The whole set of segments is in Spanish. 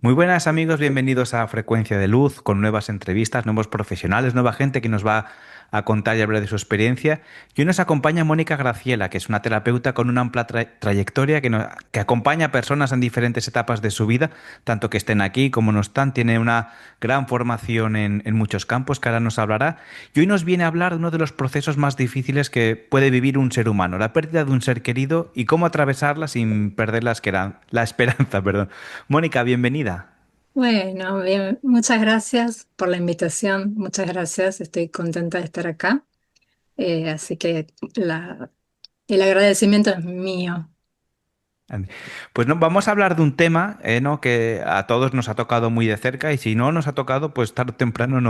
Muy buenas amigos, bienvenidos a Frecuencia de Luz con nuevas entrevistas, nuevos profesionales, nueva gente que nos va a contar y hablar de su experiencia. Y hoy nos acompaña Mónica Graciela, que es una terapeuta con una amplia trayectoria que acompaña a personas en diferentes etapas de su vida, tanto que estén aquí como no están. Tiene una gran formación en muchos campos que ahora nos hablará. Y hoy nos viene a hablar de uno de los procesos más difíciles que puede vivir un ser humano, la pérdida de un ser querido y cómo atravesarla sin perder la esperanza, perdón. Mónica, bienvenida. Bueno, bien, muchas gracias por la invitación, muchas gracias, estoy contenta de estar acá, así que el agradecimiento es mío. Pues no, vamos a hablar de un tema, ¿no? Que a todos nos ha tocado muy de cerca y si no nos ha tocado, pues tarde o temprano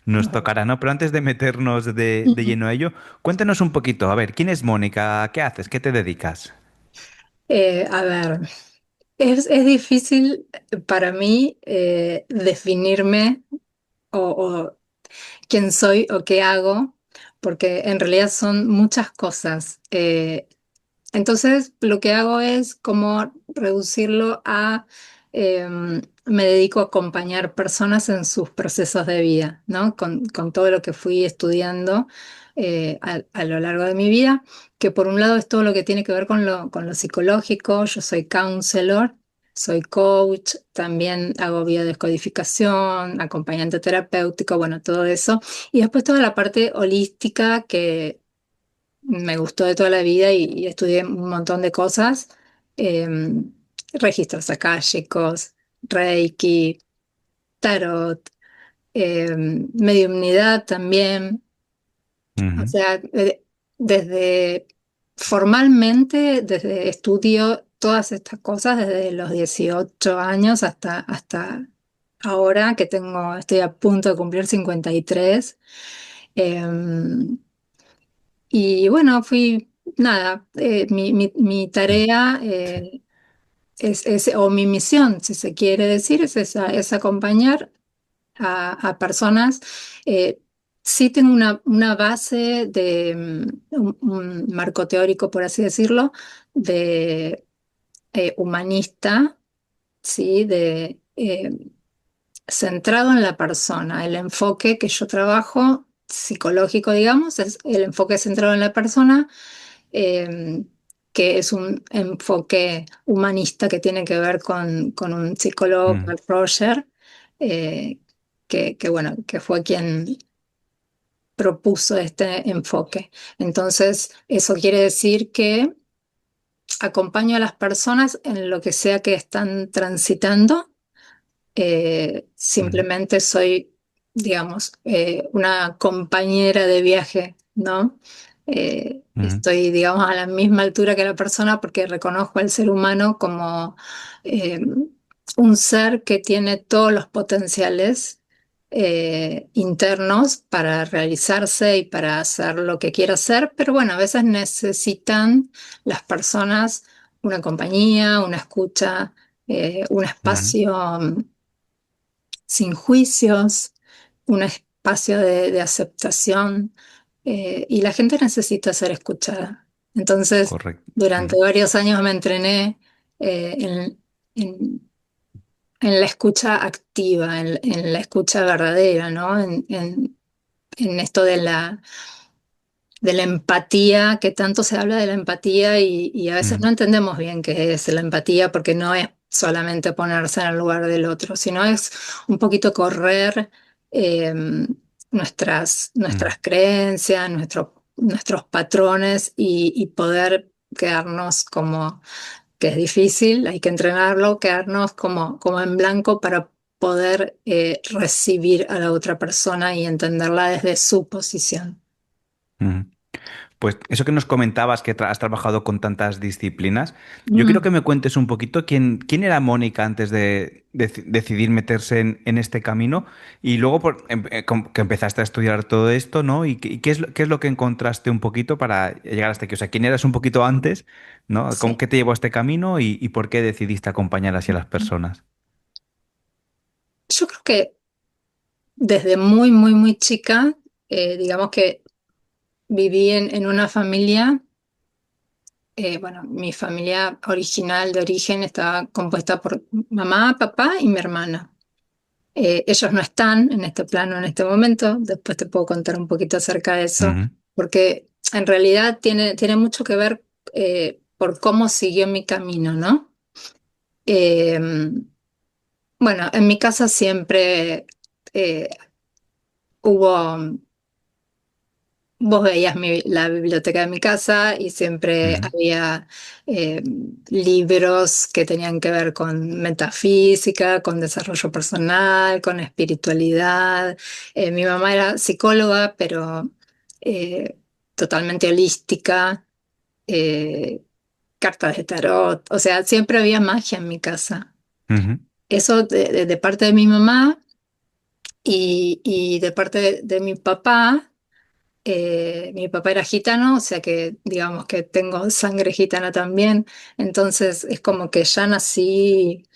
nos tocará, ¿no? Pero antes de meternos de lleno a ello, cuéntanos un poquito, a ver, ¿quién es Mónica? ¿Qué haces? ¿Qué te dedicas? A ver, es difícil para mí definirme o quién soy o qué hago, porque en realidad son muchas cosas. Entonces, lo que hago es como reducirlo a, me dedico a acompañar personas en sus procesos de vida, ¿no? Con todo lo que fui estudiando a lo largo de mi vida, que por un lado es todo lo que tiene que ver con lo psicológico. Yo soy counselor, soy coach, también hago biodescodificación, acompañante terapéutico, bueno, todo eso. Y después toda la parte holística que me gustó de toda la vida y estudié un montón de cosas. eh, Registros akáshicos, Reiki, tarot, mediumnidad también. O Ujú, sea, desde formalmente, desde estudio todas estas cosas desde los 18 años hasta ahora que estoy a punto de cumplir 53. Em, Y bueno, nada, mi tarea o mi misión, si se quiere decir, es esa, es acompañar a personas. eh, sí tengo una base de un marco teórico, por así decirlo, de humanista, ¿sí? Centrado en la persona. El enfoque que yo trabajo, psicológico, digamos, es el enfoque centrado en la persona, eh, que es un enfoque humanista que tiene que ver con un psicólogo, ujú, Carl Roger, eh, bueno, que fue quien propuso este enfoque. Entonces, eso quiere decir que acompaño a las personas en lo que sea que están transitando. ujú, Simplemente soy, digamos, una compañera de viaje, ¿no? ujú, Estoy, digamos, a la misma altura que la persona porque reconozco al ser humano como eh, un ser que tiene todos los potenciales internos para realizarse y para hacer lo que quiera hacer, pero bueno, a veces necesitan las personas una compañía, una escucha, un ujú. espacio sin juicios, un espacio de aceptación, y la gente necesita ser escuchada. Entonces, Correcto. durante Ujú, varios años me entrené en en la escucha activa, en la escucha verdadera, ¿no? En esto de la empatía, que tanto se habla de la empatía y a veces ujú, no entendemos bien qué es la empatía porque no es solamente ponerse en el lugar del otro, sino es un poquito correr eh, ujú, nuestras creencias, nuestros patrones y poder quedarnos como, que es difícil, hay que entrenarlo, quedarnos como en blanco para poder recibir a la otra persona y entenderla desde su posición. ujú. Pues eso que nos comentabas, que has trabajado con tantas disciplinas, yo quiero Mm, que me cuentes un poquito quién era Mónica antes de decidir meterse en este camino y luego que empezaste a estudiar todo esto, ¿no? Y qué es lo que encontraste un poquito para llegar hasta aquí. O sea, quién eras un poquito antes, ¿no? sí. ¿Qué te llevó a este camino y por qué decidiste acompañar así a las personas? Yo creo que desde muy, muy, muy chica, digamos que viví en una familia bueno, mi familia original de origen estaba compuesta por mamá, papá y mi hermana. Ellos no están en este plano en este momento, después te puedo contar un poquito acerca de eso, Ujú, porque en realidad tiene mucho que ver por cómo siguió mi camino, ¿no? Eh, bueno, en mi casa siempre eh, hubo. Vos veías la biblioteca de mi casa y siempre ujú, había eh, libros que tenían que ver con metafísica, con desarrollo personal, con espiritualidad. Mi mamá era psicóloga, pero eh, totalmente holística, eh, cartas de tarot, o sea, siempre había magia en mi casa. ujú, Eso de parte de mi mamá y de parte de mi papá. Mi papá era gitano, o sea que digamos que tengo sangre gitana también, entonces es como que ya nací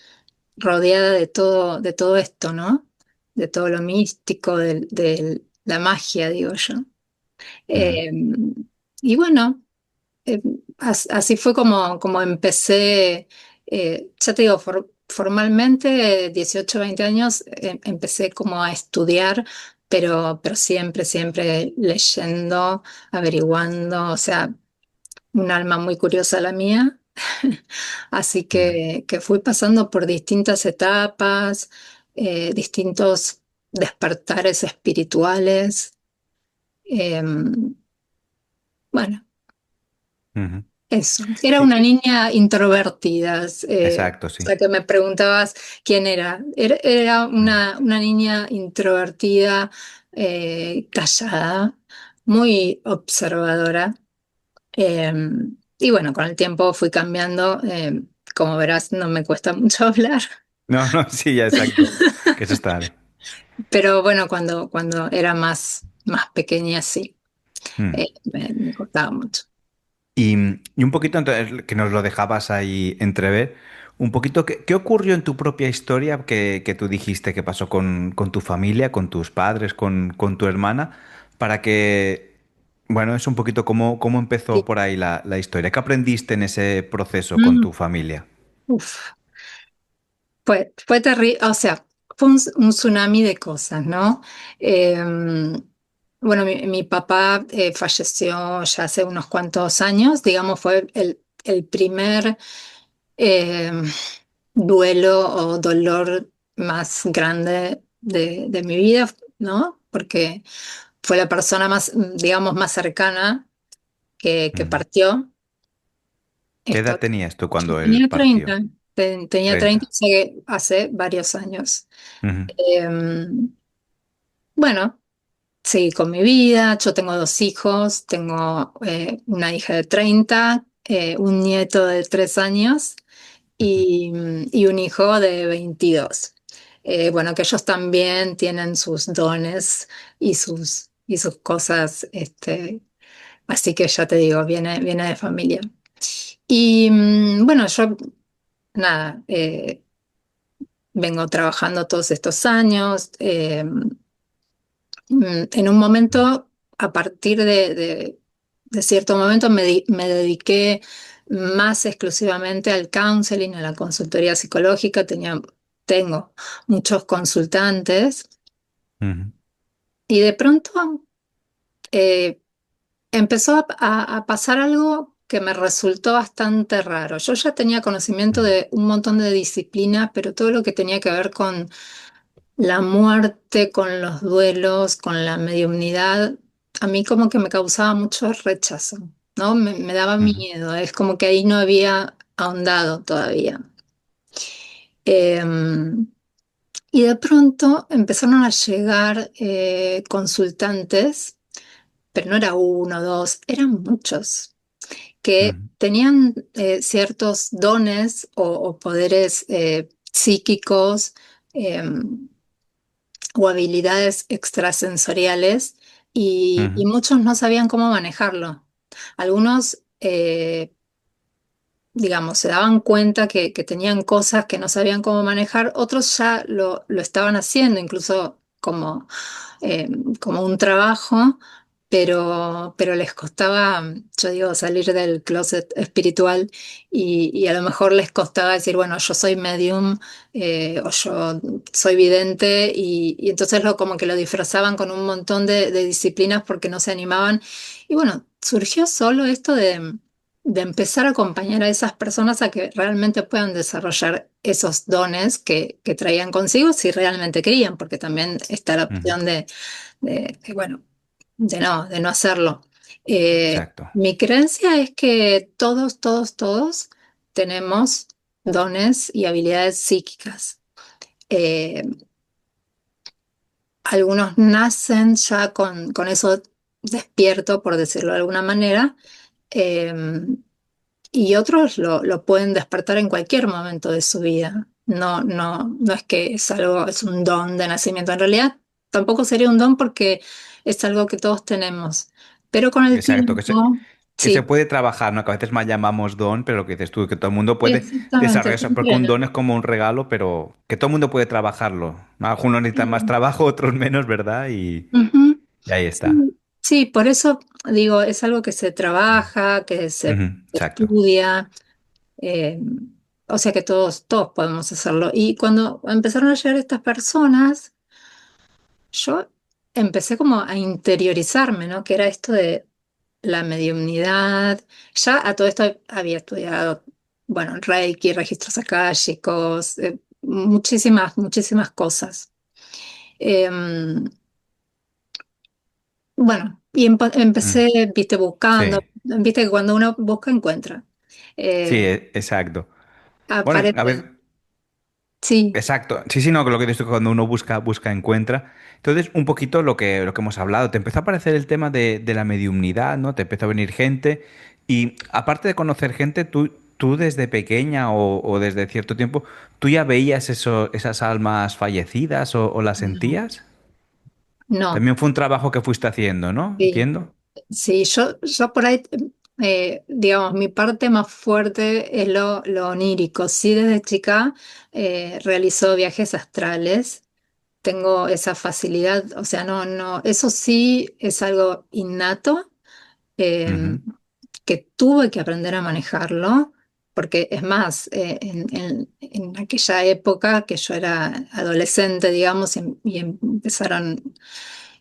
rodeada de todo esto, ¿no? De todo lo místico, de la magia, digo yo. ujú, Eh, y bueno, eh, así fue como empecé, ya te digo, formalmente, 18 20 años, empecé como a estudiar, pero siempre, siempre leyendo, averiguando, o sea, un alma muy curiosa la mía. Así ujú, que fui pasando por distintas etapas, distintos despertares espirituales. Bueno. ujú. Eso, era Sí, una niña introvertida, exacto, o sí. sea que me preguntabas quién era. Era Mm, una niña introvertida, callada, muy observadora. eh, y bueno, con el tiempo fui cambiando. Como verás, no me cuesta mucho hablar, no, no, sí, ya, exacto. Que eso está bien. pero bueno, cuando era más pequeña sí, Mm. me costaba mucho. Y un poquito, entonces, que nos lo dejabas ahí entrever, un poquito, ¿qué ocurrió en tu propia historia que tú dijiste que pasó con tu familia, con tus padres, con tu hermana, para que, bueno, es un poquito cómo empezó por ahí la historia? ¿Qué aprendiste en ese proceso con Mm, tu familia? uf. Fue terrible, o sea, fue un tsunami de cosas, ¿no? Eh, bueno, mi papá falleció ya hace unos cuantos años, digamos, fue el primer eh, duelo o dolor más grande de mi vida, ¿no? Porque fue la persona más, digamos, más cercana que Ujú. partió. ¿Qué Esto, edad tenías tú yo cuando él tenía partió? 30, tenía 30, 30. o sea que hace varios años. Ujú, Em, bueno, seguí con mi vida. Yo tengo dos hijos, tengo una hija de 30, un nieto de 3 años ujú, y un hijo de 22. Bueno, que ellos también tienen sus dones y sus cosas, así que ya te digo, viene de familia. Y bueno, yo nada, vengo trabajando todos estos años. En un momento, a partir de cierto momento, me dediqué más exclusivamente al counseling, a la consultoría psicológica. Tengo muchos consultantes ujú, y de pronto eh, empezó a pasar algo que me resultó bastante raro. Yo ya tenía conocimiento ujú, de un montón de disciplinas, pero todo lo que tenía que ver con la muerte, con los duelos, con la mediumnidad, a mí como que me causaba mucho rechazo, ¿no? Me daba ujú, miedo, es como que ahí no había ahondado todavía. Eh, y de pronto empezaron a llegar consultantes, pero no era uno o dos, eran muchos, que ujú, tenían ciertos dones o poderes psíquicos. O habilidades extrasensoriales y ujú, muchos no sabían cómo manejarlo. Algunos, digamos, se daban cuenta que tenían cosas que no sabían cómo manejar, otros ya lo estaban haciendo, incluso como un trabajo, pero les costaba, yo digo, salir del closet espiritual y a lo mejor les costaba decir, bueno, yo soy medium o yo soy vidente y entonces como que lo disfrazaban con un montón de disciplinas porque no se animaban. Y bueno, surgió solo esto de empezar a acompañar a esas personas a que realmente puedan desarrollar esos dones que traían consigo si realmente querían, porque también está la Ujú. opción bueno, de no hacerlo. Exacto. Mi creencia es que todos, todos, todos tenemos dones y habilidades psíquicas. Eh, Algunos nacen ya con eso despierto, por decirlo de alguna manera, eh, y otros lo pueden despertar en cualquier momento de su vida. No, no, no es que es algo, es un don de nacimiento. En realidad, tampoco sería un don porque es algo que todos tenemos. Pero con el Exacto, tiempo, que se sí, puede trabajar, ¿no? Que a veces más llamamos don, pero lo que dices tú, que todo el mundo puede exactamente, desarrollarse, porque siempre. un don es como un regalo, pero que todo el mundo puede trabajarlo. Algunos necesitan más Sí. trabajo, otros menos, ¿verdad? Ujú. Y ahí está. Sí, sí, por eso digo, es algo que se trabaja, que se Ujú, exacto. estudia. Eh, o sea que todos, todos podemos hacerlo. Y cuando empezaron a llegar estas personas, yo empecé como a interiorizarme, ¿no? Que era esto de la mediumnidad. Ya a todo esto había estudiado, bueno, Reiki, registros akáshicos, muchísimas, muchísimas cosas. Em, bueno, y Mm, empecé, viste, buscando, sí, viste que cuando uno busca, encuentra. sí, Eh, exacto. Bueno, a Aparece, ver, sí. exacto. Sí, sí, no, que lo que dices tú, que cuando uno busca, busca, encuentra. Entonces, un poquito lo que hemos hablado. Te empezó a aparecer el tema de la mediumnidad, ¿no? Te empezó a venir gente. Y aparte de conocer gente, tú desde pequeña o desde cierto tiempo, ¿tú ya veías esas almas fallecidas o las No, sentías? no, También fue un trabajo que fuiste haciendo, ¿no? sí. Entiendo. Sí, yo por ahí, digamos, mi parte más fuerte es lo onírico. Sí, desde chica realizo viajes astrales. Tengo esa facilidad, o sea, no, no, eso sí es algo innato, eh, Ujú, que tuve que aprender a manejarlo, porque es más, en aquella época que yo era adolescente, digamos, y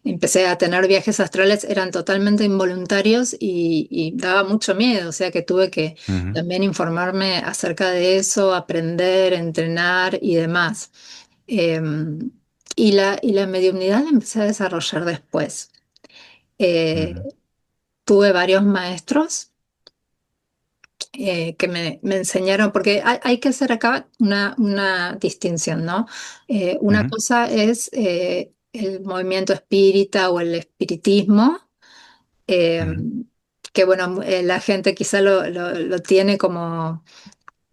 empecé a tener viajes astrales, eran totalmente involuntarios y daba mucho miedo, o sea que tuve que ujú, también informarme acerca de eso, aprender, entrenar y demás. Eh, y la mediunidad la empecé a desarrollar después. Eh, ujú, Tuve varios maestros que me enseñaron, porque hay que hacer acá una distinción, ¿no? Una ujú, cosa es el movimiento espírita o el espiritismo, eh, ujú, que bueno, la gente quizá lo tiene como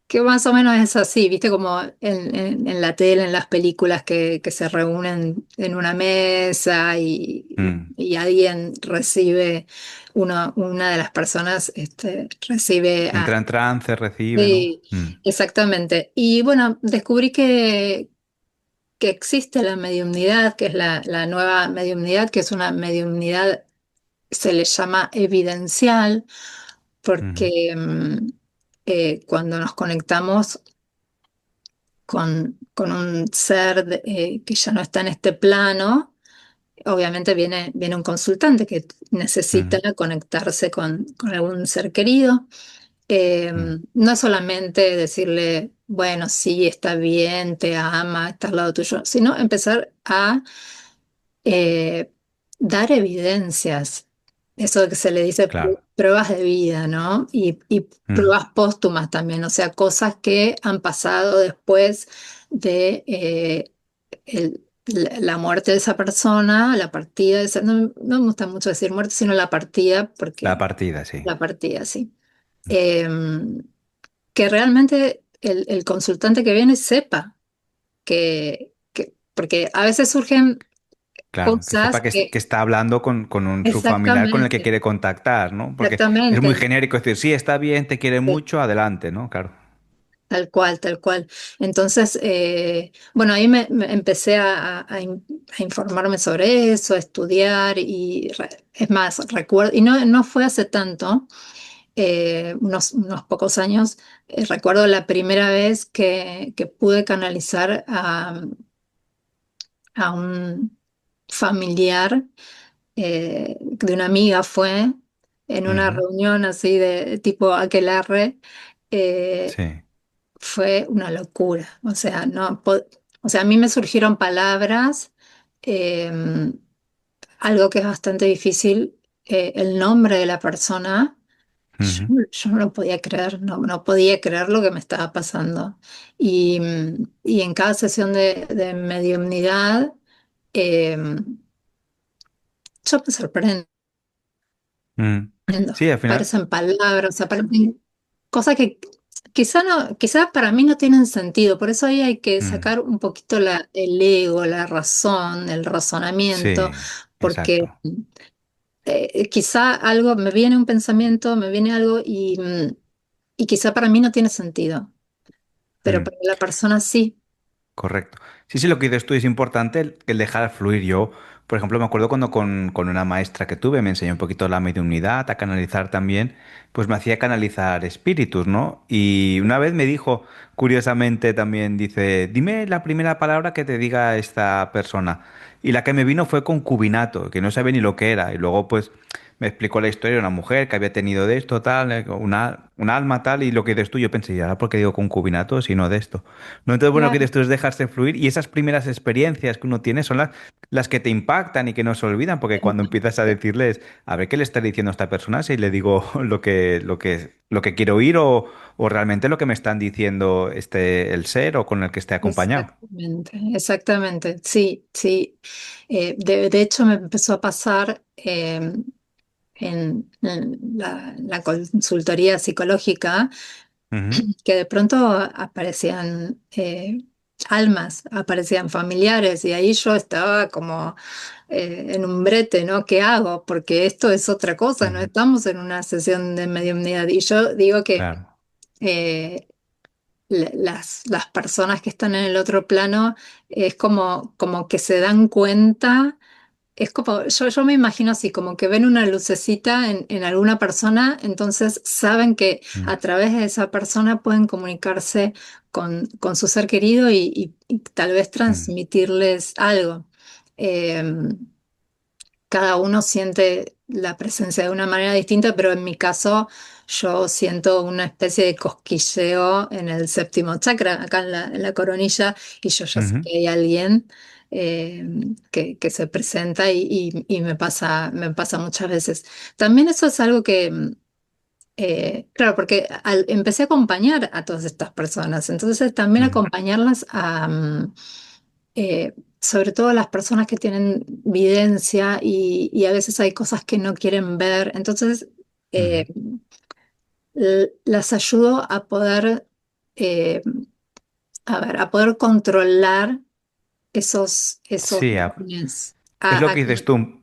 que más o menos es así, viste, como en la tele, en las películas que se reúnen en una mesa mm. y alguien recibe, una de las personas recibe a... Entra en trance, recibe, ¿no? Sí, exactamente. Y bueno, descubrí que existe la mediumnidad, que es la nueva mediumnidad, que es una mediumnidad, se le llama evidencial, Ujú, porque cuando nos conectamos con un ser que ya no está en este plano, obviamente viene un consultante que necesita ujú, conectarse con algún ser querido. ujú, No es solamente decirle, bueno, sí, está bien, te ama, está al lado tuyo, sino empezar a eh, dar evidencias, eso que se le dice claro. pruebas de vida, ¿no? Y Mm, pruebas póstumas también, o sea, cosas que han pasado después de la muerte de esa persona, la partida de esa, no, no me gusta mucho decir muerte, sino la partida, la porque partida, sí. la partida, sí. Em, que realmente el consultante que viene sepa porque a veces surgen Claro, que cosas sepa que está hablando con su familiar con el que exactamente, quiere contactar, ¿no? Porque es muy exactamente. genérico decir, sí, está bien, te quiere Sí. mucho, adelante, ¿no? Claro. tal cual, tal cual. Entonces, bueno, ahí me empecé a informarme sobre eso, a estudiar y es más, recuerdo, y no fue hace tanto, unos pocos años, recuerdo la primera vez que pude canalizar a un familiar de una amiga fue en una Ujú. reunión así de tipo aquelarre. eh, Sí. Fue una locura. O sea, no, o sea, a mí me surgieron palabras, eh, algo que es bastante difícil, el nombre de la persona. Ujú. Yo no lo podía creer, no podía creer lo que me estaba pasando. Y en cada sesión de mediumnidad, eh, yo me sorprendo. Mm. Sí, al final. Aparecen palabras, aparecen cosas que quizá no, quizá para mí no tienen sentido. Por eso ahí hay que Mm. sacar un poquito el ego, la razón, el razonamiento, Sí, porque exacto. quizá algo, me viene un pensamiento, me viene algo y quizá para mí no tiene sentido, pero Mm. para la persona sí. Correcto. Sí, sí, lo que dices tú es importante el dejar fluir. Yo, por ejemplo, me acuerdo cuando con una maestra que tuve me enseñó un poquito la mediunidad, a canalizar también, pues me hacía canalizar espíritus, ¿no? Y una vez me dijo, curiosamente también, dice, dime la primera palabra que te diga esta persona. Y la que me vino fue concubinato, que no sabía ni lo que era. Y luego, pues, me explicó la historia de una mujer que había tenido de esto, tal, un alma, tal, y lo que dices tú, yo pensé, ¿y ahora por qué digo concubinato si no de esto? No, entonces, bueno, lo que Claro. dices tú es dejarse fluir y esas primeras experiencias que uno tiene son las que te impactan y que no se olvidan, porque cuando empiezas a decirles, a ver qué le está diciendo a esta persona, si le digo lo que quiero oír o realmente lo que me están diciendo el ser o con el que esté acompañado. Exactamente, exactamente, sí, sí. De hecho, me empezó a pasar en la consultoría psicológica Ujú. que de pronto aparecían almas, aparecían familiares y ahí yo estaba como en un brete, ¿no? ¿Qué hago? Porque esto es otra cosa, no Ujú. estamos en una sesión de mediunidad. Y yo digo que Claro. eh, las personas que están en el otro plano es como que se dan cuenta. Es como, yo me imagino así, como que ven una lucecita en alguna persona, entonces saben que Mm. a través de esa persona pueden comunicarse con su ser querido y tal vez Mm. transmitirles algo. Em, Cada uno siente la presencia de una manera distinta, pero en mi caso yo siento una especie de cosquilleo en el séptimo chakra, acá en la coronilla, y yo ya sé Ujú. que hay alguien eh, que se presenta y me pasa muchas veces. También eso es algo que, claro, porque empecé a acompañar a todas estas personas, entonces también Mm. acompañarlas sobre todo las personas que tienen videncia y a veces hay cosas que no quieren ver, entonces eh, Ujú. las ayudo a poder, eh, a ver, a poder controlar esos Sí, dones. es lo que dices tú.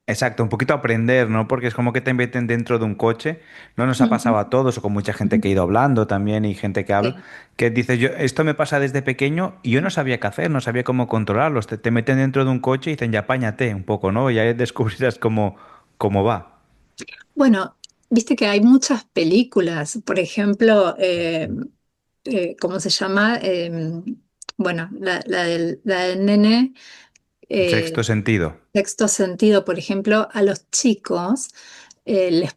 Exacto, un poquito aprender, ¿no? Porque es como que te meten dentro de un coche. No nos ha pasado a todos, o con mucha gente que he ido hablando también y gente que habla, Sí, que dice, yo, esto me pasa desde pequeño y yo no sabía qué hacer, no sabía cómo controlarlos. Te meten dentro de un coche y dicen, ya apáñate un poco, ¿no? Y ya descubrirás cómo va. bueno, viste que hay muchas películas, por ejemplo, ¿cómo se llama? Bueno, la del nene. Sexto sentido. Sexto sentido, por ejemplo, a los chicos les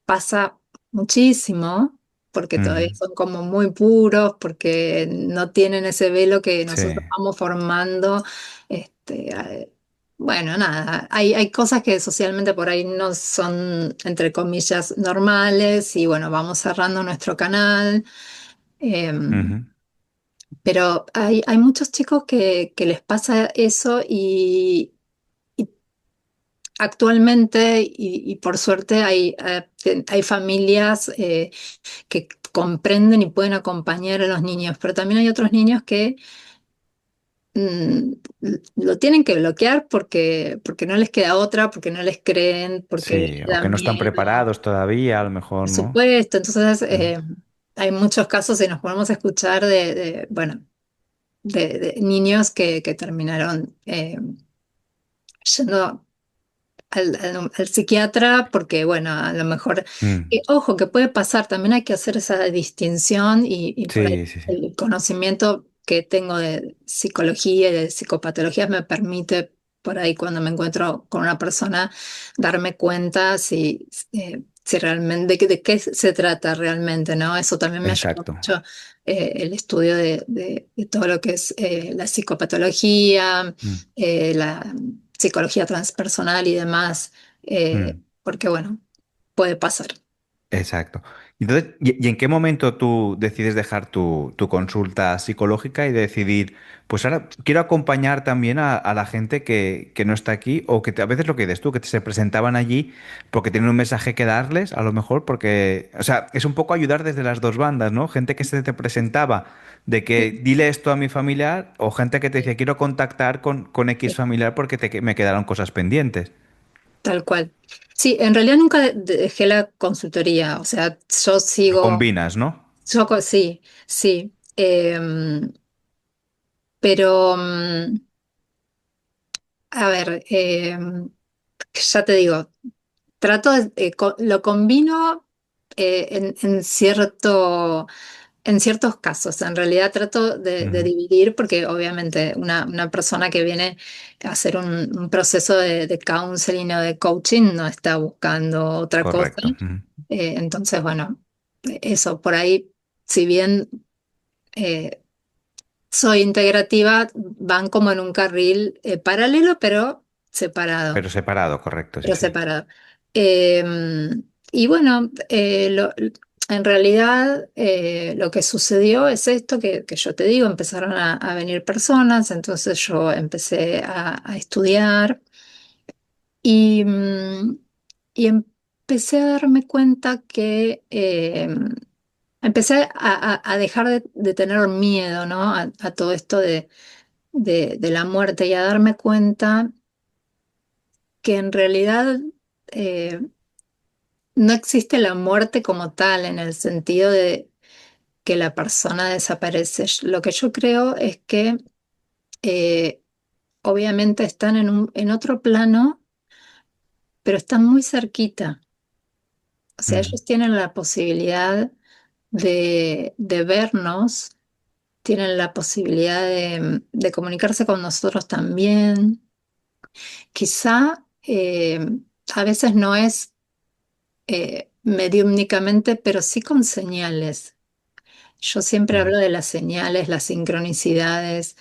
pasa muchísimo porque todavía Ujú. son como muy puros, porque no tienen ese velo que Sí. nosotros vamos formando. Este, bueno, nada, hay cosas que socialmente por ahí no son, entre comillas, normales y bueno, vamos cerrando nuestro canal. Em, Ujú. pero hay muchos chicos que les pasa eso y actualmente, y por suerte, hay familias que comprenden y pueden acompañar a los niños, pero también hay otros niños que mm, lo tienen que bloquear porque no les queda otra, porque no les creen, porque Sí, les o da que no están miedo, preparados todavía, a lo mejor, por ¿no? supuesto. Entonces, Mm. hay muchos casos y nos podemos escuchar bueno, de niños que terminaron yendo al psiquiatra porque, bueno, a lo mejor, Mm. ojo, que puede pasar, también hay que hacer esa distinción y por ahí Sí, sí, sí. el conocimiento que tengo de psicología y de psicopatologías me permite por ahí cuando me encuentro con una persona darme cuenta si realmente, de qué se trata realmente, ¿no? Eso también me ayuda Exacto. mucho el estudio de todo lo que es la psicopatología, Mm. la psicología transpersonal y demás, Mm. porque bueno, puede pasar. Exacto. Entonces, ¿y en qué momento tú decides dejar tu consulta psicológica y decidir, pues ahora quiero acompañar también a la gente que no está aquí o a veces lo que dices tú, que se presentaban allí porque tienen un mensaje que darles, a lo mejor porque, o sea, es un poco ayudar desde las dos bandas, ¿no? Gente que se te presentaba de que Sí, dile esto a mi familiar o gente que te sí, decía quiero contactar con X sí, familiar porque me quedaron cosas pendientes. tal cual. Sí, en realidad nunca dejé la consultoría, o sea, yo Lo sigo, combinas, ¿no? sí, sí, pero a ver, ya te digo, lo combino en ciertos casos. En realidad trato de Ujú. dividir porque obviamente una persona que viene a hacer un proceso de counseling o de coaching no está buscando otra cosa. Correcto. Ujú. Entonces, bueno, eso por ahí, si bien eh, soy integrativa, van como en un carril paralelo, Pero separado, correcto, sí, pero sí. separado. Eh, y bueno, en realidad lo que sucedió es esto que yo te digo, empezaron a venir personas, entonces yo empecé a estudiar y, y empecé a darme cuenta que empecé a dejar de tener miedo, ¿no? A todo esto de la muerte y a darme cuenta que en realidad eh, no existe la muerte como tal en el sentido de que la persona desaparece. Lo que yo creo es que eh, obviamente están en otro plano, pero están muy cerquita. O sea, Mm. ellos tienen la posibilidad de vernos, tienen la posibilidad de comunicarse con nosotros también. Quizá a veces no es mediúmnicamente, pero sí con señales. Yo siempre Mm. hablo de las señales, las sincronicidades,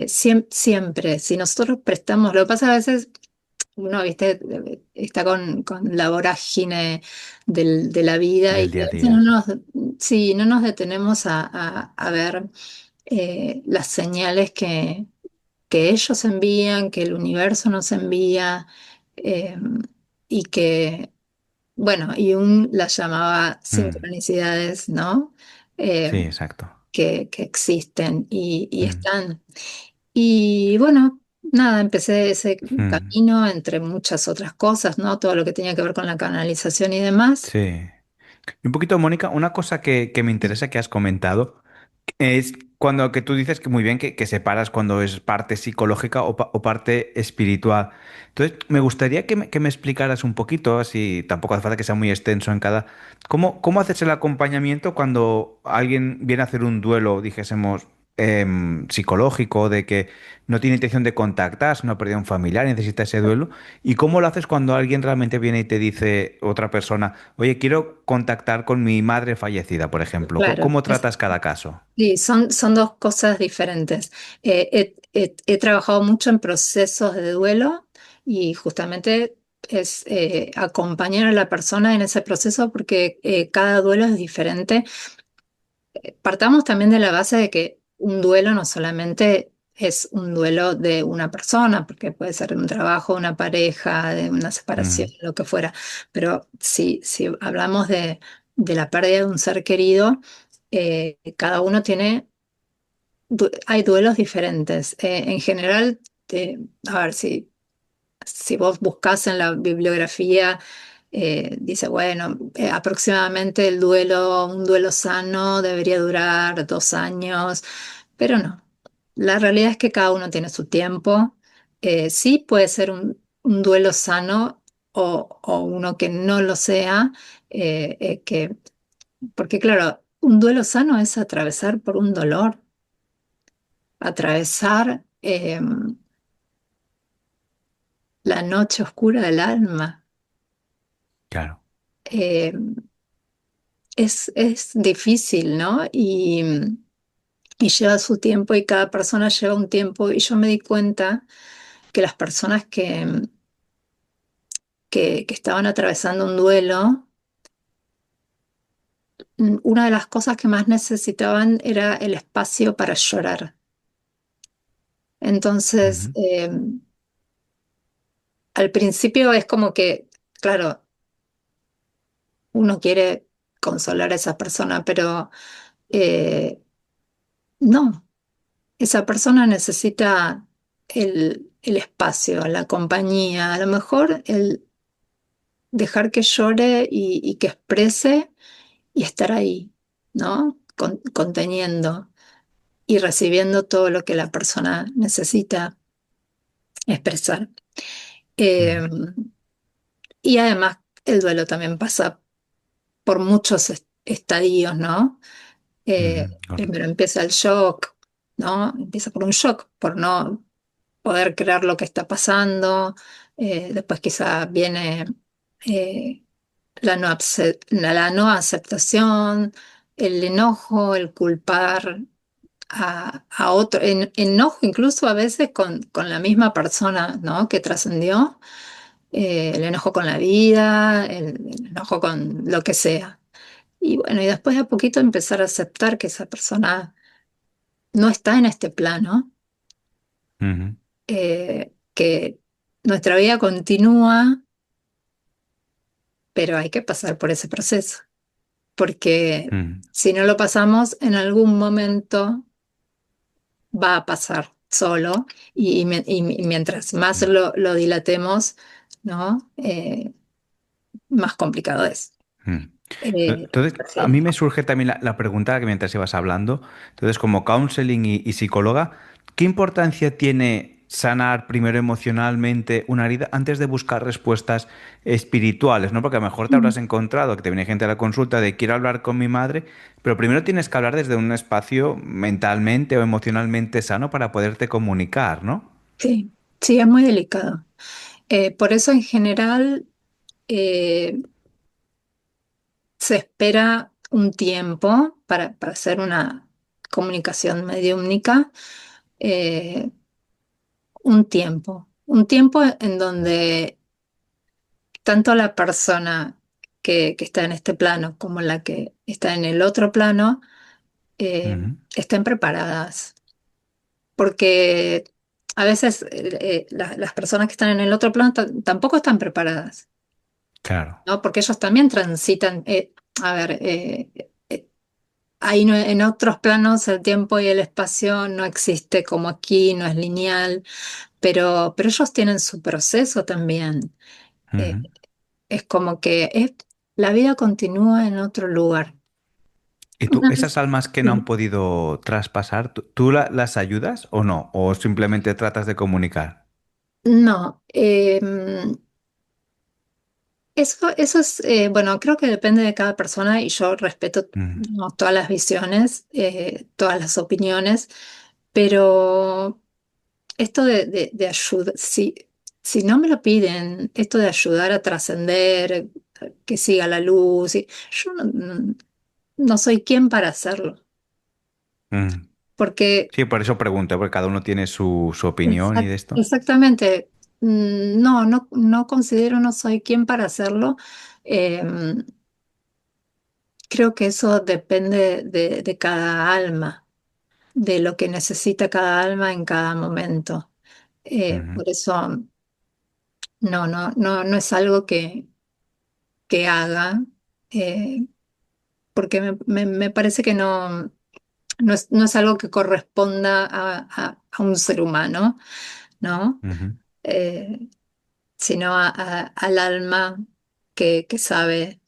siempre, si nosotros prestamos, lo que pasa a veces, uno, viste, está con la vorágine de la vida y Del día a a veces no día, sí. sí, no nos detenemos a ver las señales que ellos envían, que el universo nos envía eh, y que bueno, Jung las llamaba Mm. sincronicidades, ¿no? Eh, Sí, exacto. que existen y Mm. están. Y bueno, nada, empecé ese Mm. camino entre muchas otras cosas, ¿no? Todo lo que tenía que ver con la canalización y demás. Sí. Y un poquito, Mónica, una cosa que me interesa que has comentado es cuando que tú dices que muy bien que separas cuando es parte psicológica o parte espiritual. Entonces, me gustaría que me explicaras un poquito, así tampoco hace falta que sea muy extenso en cada. ¿Cómo haces el acompañamiento cuando alguien viene a hacer un duelo, dijésemos, psicológico, de que no tiene intención de contactar, no ha perdido a un familiar, necesita ese duelo? ¿Y cómo lo haces cuando alguien realmente viene y te dice, otra persona, oye, quiero contactar con mi madre fallecida, por ejemplo? ¿Cómo, Claro, cómo tratas cada caso? sí, son dos cosas diferentes. He trabajado mucho en procesos de duelo y justamente es acompañar a la persona en ese proceso porque cada duelo es diferente. Partamos también de la base de que un duelo no solamente es un duelo de una persona, porque puede ser de un trabajo, una pareja, de una separación, Mm. lo que fuera, pero si hablamos de la pérdida de un ser querido, cada uno tiene hay duelos diferentes. En general, a ver, si vos buscas en la bibliografía dice, bueno, aproximadamente un duelo sano debería durar 2 años, pero no. La realidad es que cada uno tiene su tiempo. Sí puede ser un duelo sano o uno que no lo sea, porque claro, un duelo sano es atravesar por un dolor, atravesar la noche oscura del alma. Claro. Eh, es difícil, ¿no? Y lleva su tiempo y cada persona lleva un tiempo. Y yo me di cuenta que las personas que estaban atravesando un duelo, una de las cosas que más necesitaban era el espacio para llorar. Entonces, Ujú, al principio es como que, claro, uno quiere consolar a esa persona, pero no, esa persona necesita el espacio, la compañía, a lo mejor el dejar que llore y que exprese y estar ahí, ¿no? Conteniendo y recibiendo todo lo que la persona necesita expresar. ujú, Eh, y además el duelo también pasa por muchos estadios, ¿no? ujú, Primero correcto. empieza el shock, ¿no? Empieza por un shock, por no poder creer lo que está pasando. Después quizá viene eh, la no aceptación, el enojo, el culpar a otro, enojo incluso a veces con la misma persona, ¿no? Que trascendió, el enojo con la vida, el enojo con lo que sea. Y bueno, y después de a poquito empezar a aceptar que esa persona no está en este plano, Ujú, que nuestra vida continúa, pero hay que pasar por ese proceso, porque ujú, si no lo pasamos, en algún momento va a pasar solo y mientras más ujú. lo dilatemos, ¿no? Más complicado es. Mm. Eh, Entonces, a sí. mí me surge también la pregunta que mientras ibas hablando, entonces como counseling y psicóloga, ¿qué importancia tiene sanar primero emocionalmente una herida antes de buscar respuestas espirituales? ¿No? Porque a lo mejor te Mm. habrás encontrado que te viene gente a la consulta de quiero hablar con mi madre, pero primero tienes que hablar desde un espacio mentalmente o emocionalmente sano para poderte comunicar, ¿no? Sí, sí, es muy delicado. Por eso en general eh, se espera un tiempo para hacer una comunicación mediúmnica, eh, un tiempo en donde tanto la persona que está en este plano como la que está en el otro plano Ujú, estén preparadas, porque a veces las personas que están en el otro plano tampoco están preparadas, claro. ¿no? Porque ellos también transitan, a ver, ahí en otros planos el tiempo y el espacio no existe como aquí, no es lineal, pero ellos tienen su proceso también. Eh, Ujú. es como que la vida continúa en otro lugar. ¿Y tú, Una esas vez- almas que no han sí. podido traspasar, tú las ayudas o no? ¿O simplemente tratas de comunicar? No, eso es, bueno, creo que depende de cada persona y yo respeto, Mm, ¿no? Todas las visiones, todas las opiniones, pero esto de ayuda, si no me lo piden, esto de ayudar a trascender, que siga la luz, yo no soy quien para hacerlo, mm. porque Sí, por eso pregunto, porque cada uno tiene su opinión y de esto. exactamente, no considero, no soy quien para hacerlo. Em, Creo que eso depende de cada alma, de lo que necesita cada alma en cada momento. Ujú, Por eso no es algo que haga, eh, porque me parece que no es algo que corresponda a un ser humano, ¿no? ujú, Eh, Sino al alma. que sabe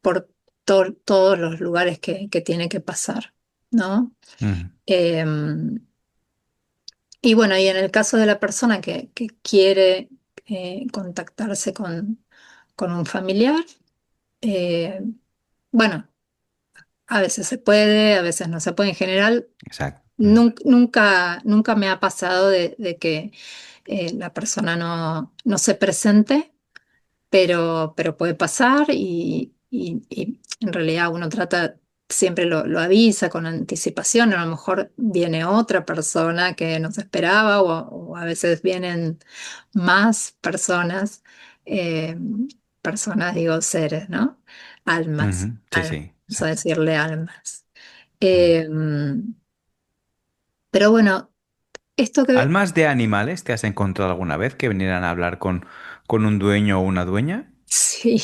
por todos los lugares que tiene que pasar, ¿no? ujú, Em, y bueno, y en el caso de la persona que quiere contactarse con un familiar, eh, bueno, a veces se puede, a veces no se puede. En general, exacto. nunca me ha pasado de que la persona no se presente, pero puede pasar y en realidad uno trata, siempre lo avisa con anticipación. A lo mejor viene otra persona que no se esperaba o a veces vienen más personas, eh, personas digo seres, ¿no? Almas, Ujú, sí, sí, vamos a exacto. decirle almas. Mm. Eh, pero bueno, esto que ¿Almas de animales te has encontrado alguna vez que vinieran a hablar con un dueño o una dueña? sí,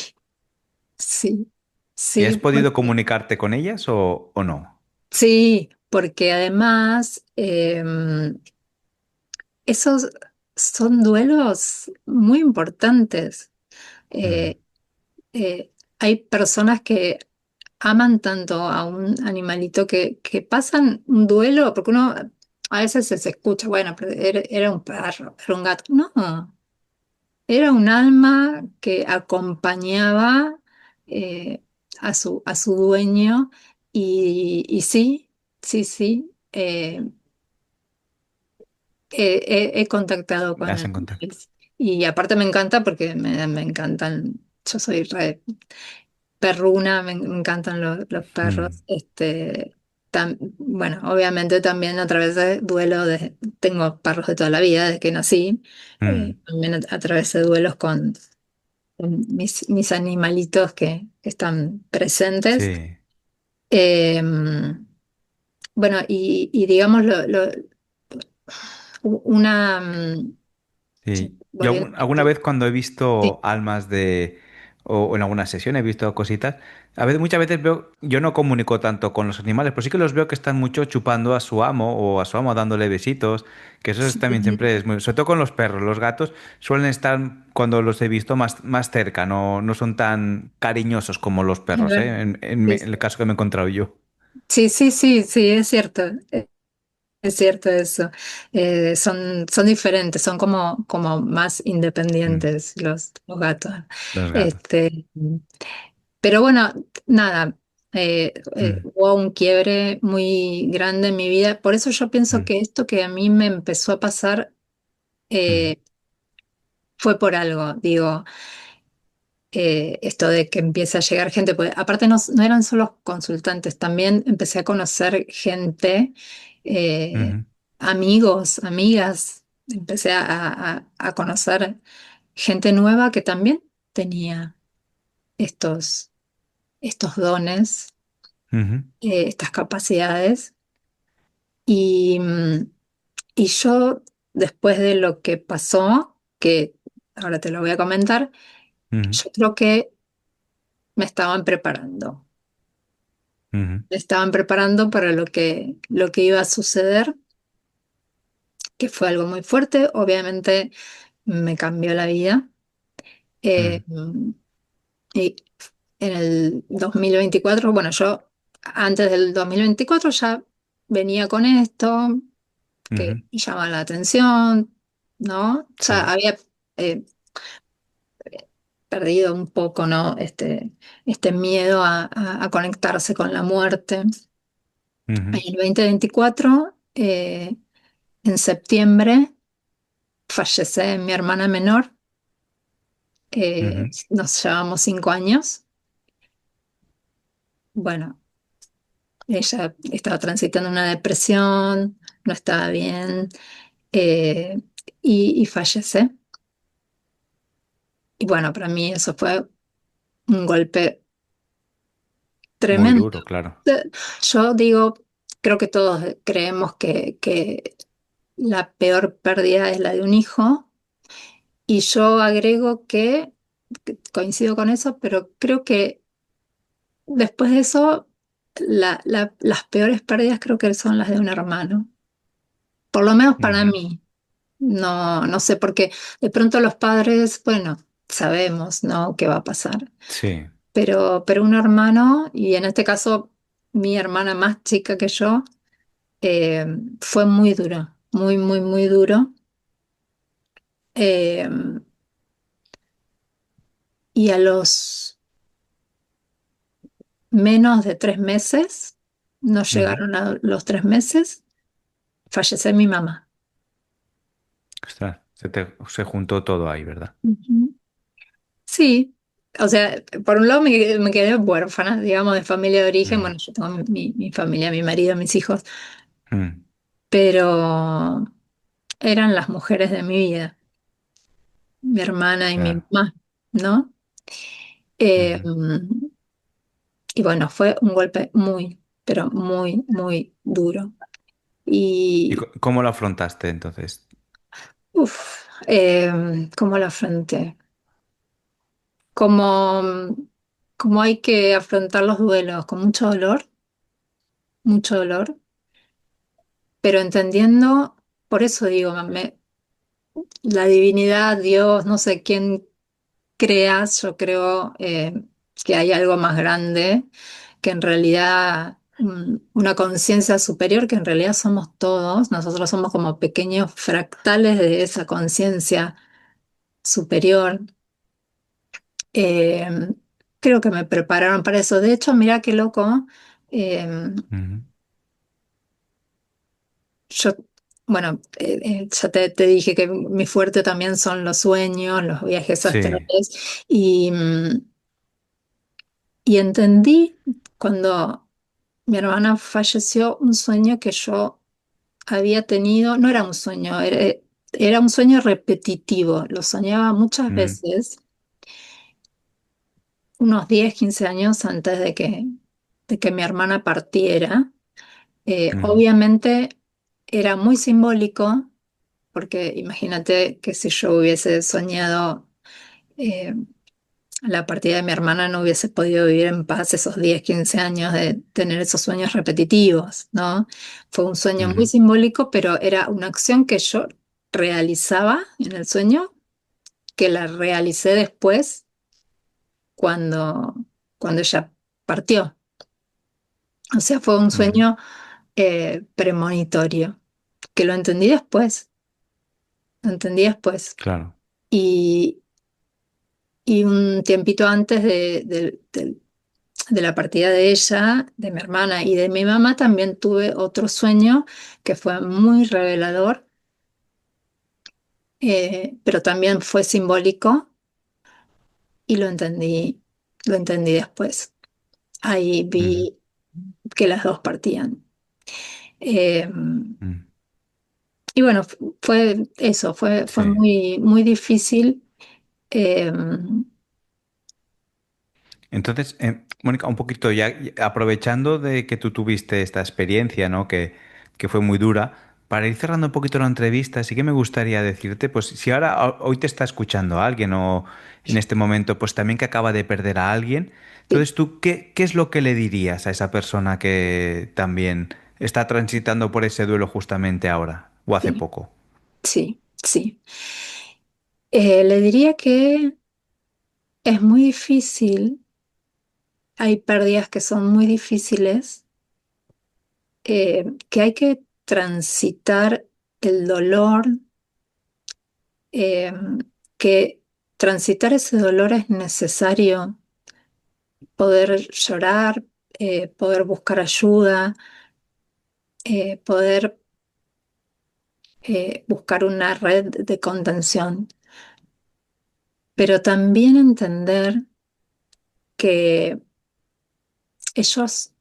sí, ¿Y sí, has podido comunicarte con ellas o no? sí, porque además esos son duelos muy importantes. Mm, Eh, hay personas que aman tanto a un animalito que pasan un duelo, porque uno a veces se escucha, bueno, pero era un perro, era un gato. No, era un alma que acompañaba eh, a su dueño y sí, sí, sí. He contactado con ¿has en contacto? animales. Y aparte me encanta porque me encantan, yo soy re perruna, me encantan los Mm, perros. Bueno, obviamente también a través de duelo, tengo perros de toda la vida, desde que nací. mm, También a través de duelos con mis animalitos que están presentes. sí, Eh, bueno, y digamos, una, sí. Yo volviendo un alguna poquito. vez cuando he Sí, visto almas de, o en alguna sesión he visto cositas, a veces, muchas veces veo, yo no comunico tanto con los animales, pero sí que los veo que están mucho chupando a su amo o a su amo dándole besitos, que eso también siempre sí, es muy, sobre todo con los perros, los gatos suelen estar cuando los he visto más cerca, no son tan cariñosos como los es perros, verdad. ¿eh? Sí, En el caso que me he encontrado yo. sí, sí, sí, sí, es cierto. Es cierto eso. Son diferentes, son como más Mm, independientes los gatos. los gatos. Este, pero bueno, nada, Mm, hubo un quiebre muy grande en mi vida. Por eso yo pienso mm, que esto que a mí me empezó a pasar mm, eh, fue por algo. Digo, esto de que empiece a llegar gente, porque aparte no eran solo consultantes, también empecé a conocer gente, eh, ujú, amigos, amigas, empecé a conocer gente nueva que también tenía estos, estos dones, ujú, estas capacidades. Y, y yo, después de lo que pasó, que ahora te lo voy a comentar, ujú, yo creo que me estaban preparando. ujú, Me estaban preparando para lo que iba a suceder, que fue algo muy fuerte. Obviamente me cambió la vida. ujú, Eh, y en el 2024, bueno, yo antes del 2024 ya venía con esto, que ujú. me llama la atención, ¿no? Ya Sí. había eh, perdido un poco, ¿no? Este miedo a conectarse con la muerte. En Ujú, el 2024, en septiembre, fallece mi hermana menor. ujú, Nos llevamos 5 años. Bueno, ella estaba transitando una depresión, no estaba bien, eh, y fallece. Y bueno, para mí eso fue un golpe muy tremendo. duro, claro. Yo digo, creo que todos creemos que la peor pérdida es la de un hijo, y yo agrego que coincido con eso, pero creo que después de eso, las peores pérdidas creo que son las de un hermano. Por lo menos para Ujú, mí. No sé, porque de pronto los padres, bueno, sabemos, ¿no? ¿Qué va a pasar? Sí. Pero un hermano, y en este caso mi hermana más chica que yo, eh, fue muy duro, muy, muy, muy duro. Eh, y a los menos de 3 meses, no Ujú. llegaron a los 3 meses, falleció mi mamá. Ostras, se juntó todo ahí, ¿verdad? Ujú. Sí, o sea, por un lado me quedé huérfana, digamos, de familia de origen. Mm, Bueno, yo tengo mi familia, mi marido, mis hijos, mm, pero eran las mujeres de mi vida, mi hermana y mi claro. mamá, ¿no? Eh, Ujú. y bueno, fue un golpe muy, pero muy, muy duro. ¿Y Y, cómo lo afrontaste entonces? uff, ¿cómo lo afronté? Como, como hay que afrontar los duelos, con mucho dolor, pero entendiendo, por eso digo, la divinidad, Dios, no sé quién creas, yo creo que hay algo más grande, que en realidad una conciencia superior, que en realidad somos todos, nosotros somos como pequeños fractales de esa conciencia superior. Eh, Creo que me prepararon para eso. De hecho, mira qué loco. eh, Ujú. yo, bueno, ya te dije que mi fuerte también son los sueños, los viajes Sí. astrales, y entendí cuando mi hermana falleció un sueño que yo había tenido, no era un sueño, era un sueño repetitivo, lo soñaba muchas Mm, veces, unos 10 15 años antes de que mi hermana partiera. ujú, Obviamente era muy simbólico, porque imagínate que si yo hubiese soñado eh, la partida de mi hermana, no hubiese podido vivir en paz esos 10 15 años de tener esos sueños repetitivos, ¿no? Fue un sueño muy ujú, simbólico, pero era una acción que yo realizaba en el sueño, que la realicé después cuando, cuando ella partió. O sea, fue un ujú. sueño premonitorio, que lo entendí después, lo entendí después. Claro. Y, y un tiempito antes de la partida de ella, de mi hermana y de mi mamá, también tuve otro sueño que fue muy revelador, pero también fue simbólico y lo entendí después. Ahí Ujú, vi que las dos partían. Eh, ujú. y bueno, fue eso, fue Sí. muy, muy difícil. Eh, Entonces, Mónica, un poquito ya aprovechando de que tú tuviste esta experiencia, ¿no? Que fue muy dura, para ir cerrando un poquito la entrevista, sí que me gustaría decirte, pues si ahora hoy te está escuchando alguien o en este momento, pues también que acaba de perder a alguien, sí, entonces tú, ¿qué es lo que le dirías a esa persona que también está transitando por ese duelo justamente ahora o hace sí, poco? sí, sí. Le diría que es muy difícil, hay pérdidas que son muy difíciles, que hay que transitar el dolor, eh, que transitar ese dolor es necesario, poder llorar, poder buscar ayuda, poder buscar una red de contención, pero también entender que ellos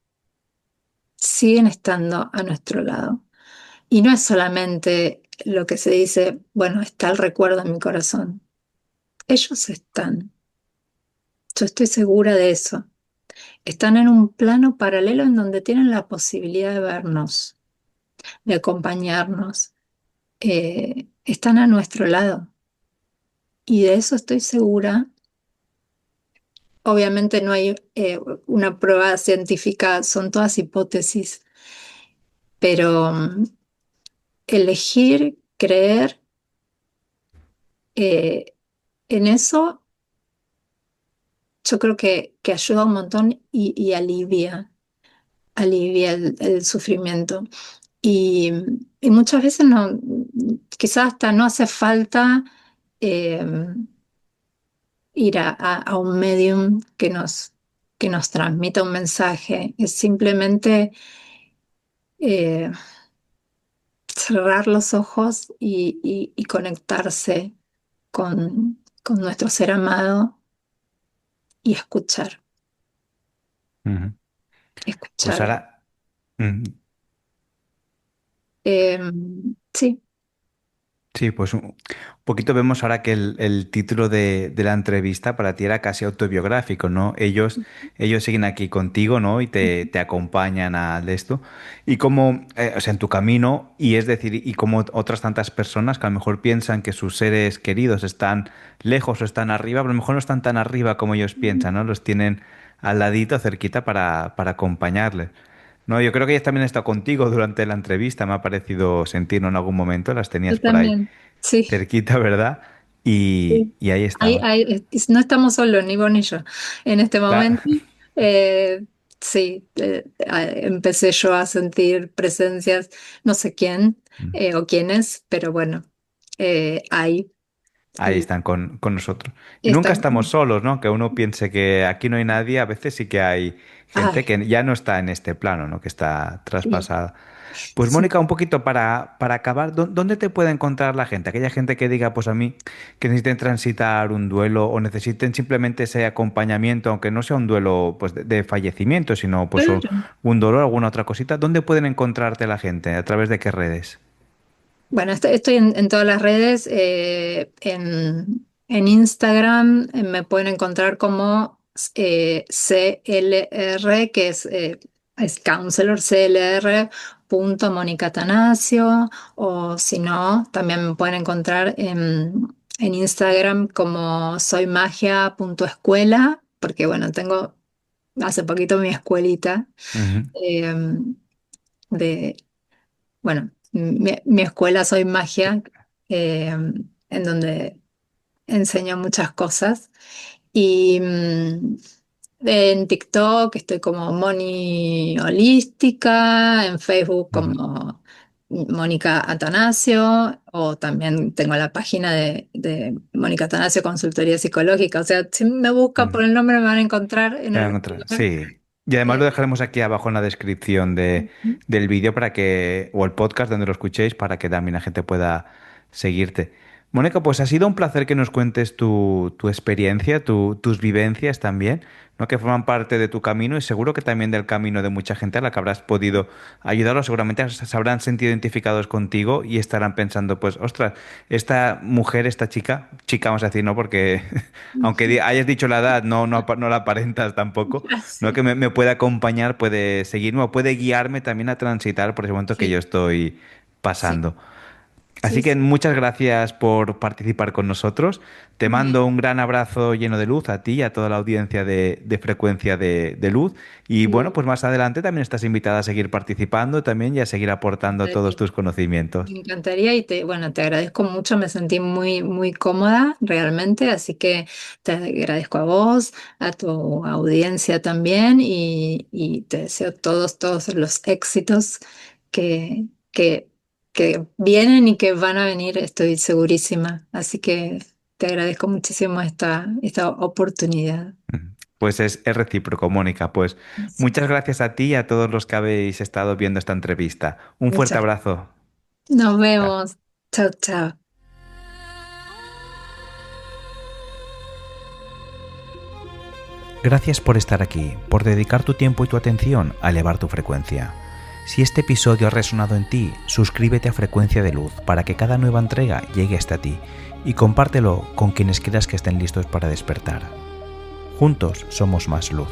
siguen estando a nuestro lado. Y no es solamente lo que se dice, bueno, está el recuerdo en mi corazón. Ellos están, yo estoy segura de eso. Están en un plano paralelo en donde tienen la posibilidad de vernos, de acompañarnos. Están a nuestro lado. Y de eso estoy segura. Obviamente no hay una prueba científica, son todas hipótesis, pero elegir creer eh, en eso yo creo que ayuda un montón y alivia el sufrimiento. Y, y muchas veces no, quizás hasta no hace falta eh, ir a un medium que nos transmita un mensaje. Es simplemente eh, cerrar los ojos y conectarse con nuestro ser amado y escuchar, Ujú. Pues escuchar. ahora, mm, Eh, sí. sí, pues un poquito vemos ahora que el título de la entrevista para ti era casi autobiográfico, ¿no? Ellos siguen aquí contigo, ¿no? Y te acompañan a esto. Y como, o sea, en tu camino, y es decir, y como otras tantas personas que a lo mejor piensan que sus seres queridos están lejos o están arriba, pero a lo mejor no están tan arriba como ellos piensan, ¿no? Los tienen al ladito, cerquita para acompañarles. No, yo creo que ellas también han estado contigo durante la entrevista, me ha parecido sentirlo en algún momento, las Yo tenías por ahí también, sí, cerquita, ¿verdad? sí. Y ahí estaban. No estamos solos, ni vos ni yo, en este Claro. momento. Sí, empecé yo a sentir presencias, no sé quién o quiénes, pero bueno, ahí Ahí y están con nosotros. Y nunca están. estamos solos, ¿no? Que uno piense que aquí no hay nadie, a veces sí que hay gente Ay, que ya no está en este plano, ¿no? Que está sí, traspasada. Pues sí. Mónica, un poquito para acabar, ¿dónde te puede encontrar la gente? Aquella gente que diga, pues a mí, que necesiten transitar un duelo o necesiten simplemente ese acompañamiento, aunque no sea un duelo pues, de fallecimiento, sino pues Claro. un dolor, alguna otra cosita, ¿dónde pueden encontrarte la gente? ¿A través de qué redes? Bueno, estoy en todas las redes. En Instagram me pueden encontrar como CLR, que es counselor CLR. Mónica Tanasio, o si no, también me pueden encontrar en Instagram como soymagia.escuela, porque bueno, tengo hace poquito mi escuelita Ujú, eh, de, bueno, mi escuela Soy Magia, en donde enseño muchas cosas. Y en TikTok estoy como Moni Holística, en Facebook ujú, como Mónica Atanasio, o también tengo la página de Mónica Atanasio Consultoría Psicológica. O sea, si me buscan ujú. por el nombre me van a encontrar en Te voy a algún encontrar. lugar. Sí. Y además lo Eh, dejaremos aquí abajo en la descripción del vídeo para que, o el podcast donde lo escuchéis, para que también la gente pueda seguirte. Mónica, pues ha sido un placer que nos cuentes tu experiencia, tus vivencias también, ¿no? Que forman parte de tu camino y seguro que también del camino de mucha gente a la que habrás podido ayudarlos. Seguramente se habrán sentido identificados contigo y estarán pensando, pues, ostras, esta mujer, esta chica vamos a decir, ¿no? Porque aunque hayas dicho la edad, no la aparentas tampoco, ¿no? así, Que me puede acompañar, puede seguirme o puede guiarme también a transitar por ese momento que yo sí, estoy sí, pasando. Así sí, que sí. muchas gracias por participar con nosotros. Te mando un gran abrazo lleno de luz a ti y a toda la audiencia de Frecuencia de Luz. Y bueno, Y, pues más adelante también estás invitada a seguir participando también y a seguir aportando todos y tus conocimientos. me encantaría y bueno, te agradezco mucho, me sentí muy, muy cómoda realmente, así que te agradezco a vos, a tu audiencia también y te deseo todos los éxitos que, que, que vienen y que van a venir, estoy segurísima. Así que te agradezco muchísimo esta oportunidad. Pues es recíproco, Mónica. Pues muchas gracias a ti y a todos los que habéis estado viendo esta entrevista. Un fuerte Muchas. abrazo. Nos Chao. vemos. Chao, chao. Gracias por estar aquí, por dedicar tu tiempo y tu atención a elevar tu frecuencia. Si este episodio ha resonado en ti, suscríbete a Frecuencia de Luz para que cada nueva entrega llegue hasta ti y compártelo con quienes creas que estén listos para despertar. Juntos somos más luz.